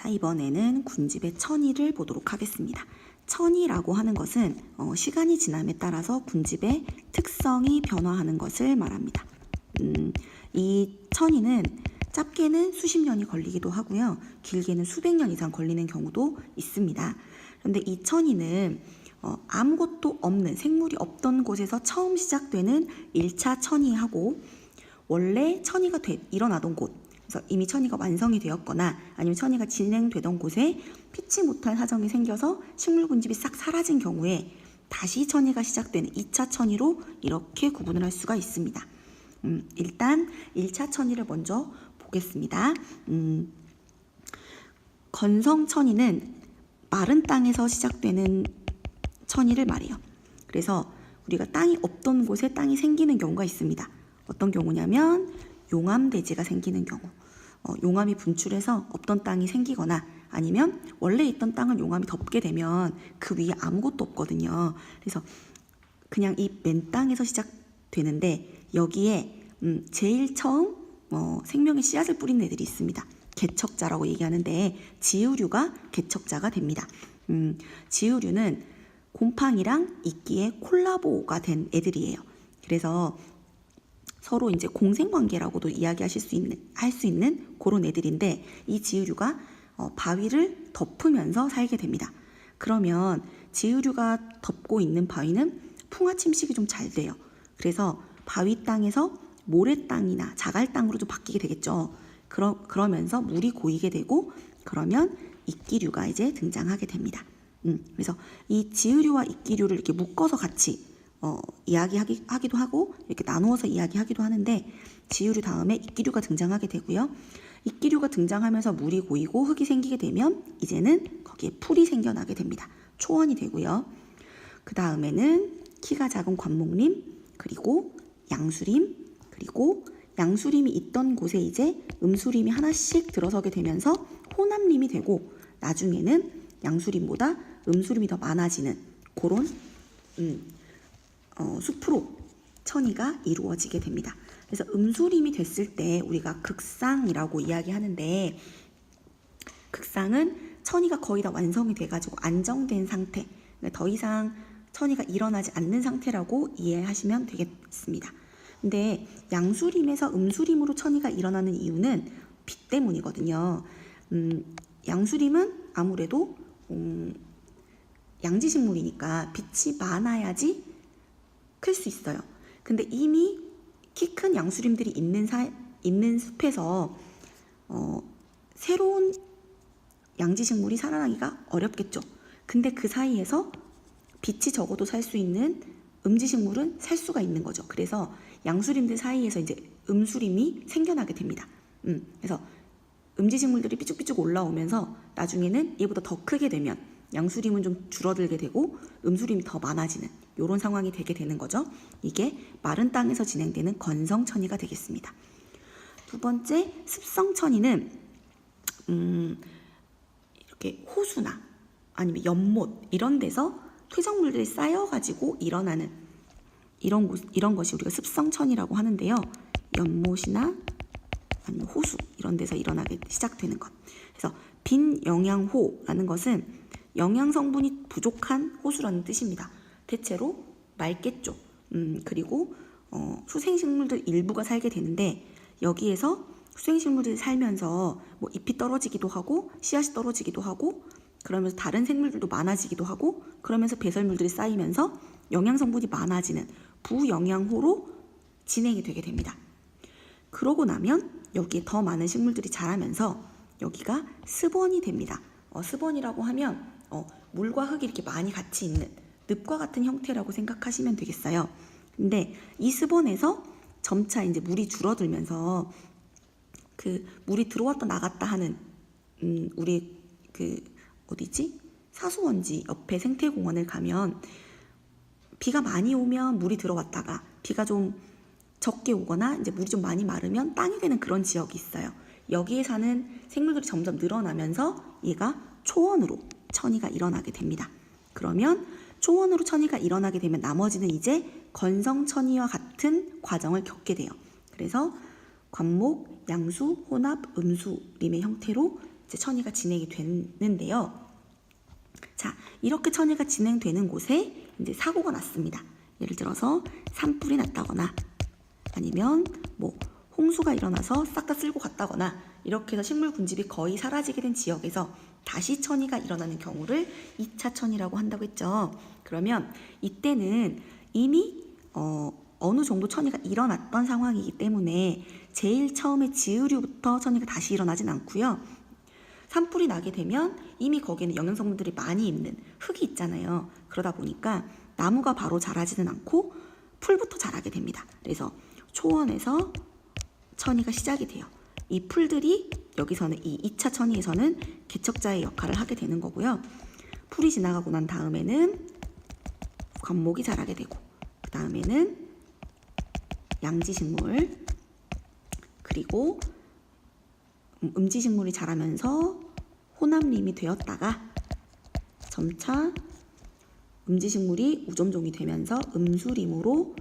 자, 이번에는 군집의 천이를 보도록 하겠습니다. 천이라고 하는 것은 시간이 지남에 따라서 군집의 특성이 변화하는 것을 말합니다. 이 천이는 짧게는 수십 년이 걸리기도 하고요. 길게는 수백 년 이상 걸리는 경우도 있습니다. 그런데 이 천이는 아무것도 없는 생물이 없던 곳에서 처음 시작되는 1차 천이하고 원래 천이가 일어나던 곳, 그래서 이미 천이가 완성이 되었거나 아니면 천이가 진행되던 곳에 피치 못할 사정이 생겨서 식물 군집이 싹 사라진 경우에 다시 천이가 시작되는 2차 천이로 이렇게 구분을 할 수가 있습니다. 일단 1차 천이를 먼저 보겠습니다. 건성 천이는 마른 땅에서 시작되는 천이를 말해요. 그래서 우리가 땅이 없던 곳에 땅이 생기는 경우가 있습니다. 어떤 경우냐면 용암대지가 생기는 경우, 용암이 분출해서 없던 땅이 생기거나 아니면 원래 있던 땅을 용암이 덮게 되면 그 위에 아무것도 없거든요. 그래서 그냥 이 맨 땅에서 시작되는데 여기에 제일 처음 생명의 씨앗을 뿌린 애들이 있습니다. 개척자라고 얘기하는데 지우류가 개척자가 됩니다. 지우류는 곰팡이랑 이끼의 콜라보가 된 애들이에요. 그래서 서로 이제 공생관계라고도 이야기하실 할 수 있는 그런 애들인데 이 지우류가 바위를 덮으면서 살게 됩니다. 그러면 지우류가 덮고 있는 바위는 풍화 침식이 좀 잘 돼요. 그래서 바위 땅에서 모래 땅이나 자갈 땅으로 좀 바뀌게 되겠죠. 그러면서 물이 고이게 되고 그러면 이끼류가 이제 등장하게 됩니다. 그래서 이 지우류와 이끼류를 이렇게 묶어서 같이 이야기하기도 하고 이렇게 나누어서 이야기하기도 하는데 지우류 다음에 이끼류가 등장하게 되고요. 이끼류가 등장하면서 물이 고이고 흙이 생기게 되면 이제는 거기에 풀이 생겨나게 됩니다. 초원이 되고요. 그 다음에는 키가 작은 관목림, 그리고 양수림, 그리고 양수림이 있던 곳에 이제 음수림이 하나씩 들어서게 되면서 호남림이 되고 나중에는 양수림보다 음수림이 더 많아지는 그런 숲으로 천이가 이루어지게 됩니다. 그래서 음수림이 됐을 때 우리가 극상이라고 이야기하는데 극상은 천이가 거의 다 완성이 돼가지고 안정된 상태, 더 이상 천이가 일어나지 않는 상태라고 이해하시면 되겠습니다. 근데 양수림에서 음수림으로 천이가 일어나는 이유는 빛 때문이거든요. 양수림은 아무래도 양지식물이니까 빛이 많아야지 클 수 있어요. 근데 이미 키 큰 양수림들이 있는 숲에서 새로운 양지식물이 살아나기가 어렵겠죠. 근데 그 사이에서 빛이 적어도 살 수 있는 음지식물은 살 수가 있는 거죠. 그래서 양수림들 사이에서 이제 음수림이 생겨나게 됩니다. 그래서 음지식물들이 삐쭉삐쭉 올라오면서 나중에는 얘보다 더 크게 되면 양수림은 좀 줄어들게 되고 음수림이 더 많아지는 이런 상황이 되게 되는 거죠. 이게 마른 땅에서 진행되는 건성천이가 되겠습니다. 두 번째 습성천이는 이렇게 호수나 아니면 연못 이런 데서 퇴적물들이 쌓여가지고 일어나는 이런 것이 우리가 습성천이라고 하는데요. 연못이나 아니면 호수 이런 데서 일어나게 시작되는 것. 그래서 빈영양호라는 것은 영양 성분이 부족한 호수라는 뜻입니다. 대체로 맑겠죠. 그리고 수생식물들 일부가 살게 되는데 여기에서 수생식물들이 살면서 뭐 잎이 떨어지기도 하고 씨앗이 떨어지기도 하고 그러면서 다른 생물들도 많아지기도 하고 그러면서 배설물들이 쌓이면서 영양 성분이 많아지는 부영양호로 진행이 되게 됩니다. 그러고 나면 여기에 더 많은 식물들이 자라면서 여기가 습원이 됩니다. 습원이라고 하면 물과 흙이 이렇게 많이 같이 있는 늪과 같은 형태라고 생각하시면 되겠어요. 근데 이 습원에서 점차 이제 물이 줄어들면서 그 물이 들어왔다 나갔다 하는 우리 그 어디지? 사수원지 옆에 생태공원을 가면 비가 많이 오면 물이 들어왔다가 비가 좀 적게 오거나 이제 물이 좀 많이 마르면 땅이 되는 그런 지역이 있어요. 여기에 사는 생물들이 점점 늘어나면서 얘가 초원으로 천이가 일어나게 됩니다. 그러면 초원으로 천이가 일어나게 되면 나머지는 이제 건성천이와 같은 과정을 겪게 돼요. 그래서 관목, 양수, 혼합, 음수림의 형태로 이제 천이가 진행이 되는데요. 자, 이렇게 천이가 진행되는 곳에 이제 사고가 났습니다. 예를 들어서 산불이 났다거나 아니면 뭐 홍수가 일어나서 싹 다 쓸고 갔다거나 이렇게 해서 식물 군집이 거의 사라지게 된 지역에서 다시 천이가 일어나는 경우를 2차 천이라고 한다고 했죠. 그러면 이때는 이미 어느 정도 천이가 일어났던 상황이기 때문에 제일 처음에 지으류부터 천이가 다시 일어나진 않고요. 산불이 나게 되면 이미 거기에는 영양성분들이 많이 있는 흙이 있잖아요. 그러다 보니까 나무가 바로 자라지는 않고 풀부터 자라게 됩니다. 그래서 초원에서 천이가 시작이 돼요. 이 풀들이 여기서는 이 2차 천이에서는 개척자의 역할을 하게 되는 거고요. 풀이 지나가고 난 다음에는 관목이 자라게 되고 그 다음에는 양지식물 그리고 음지식물이 자라면서 호남림이 되었다가 점차 음지식물이 우점종이 되면서 음수림으로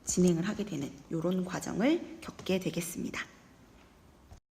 진행을 하게 되는 이런 과정을 겪게 되겠습니다.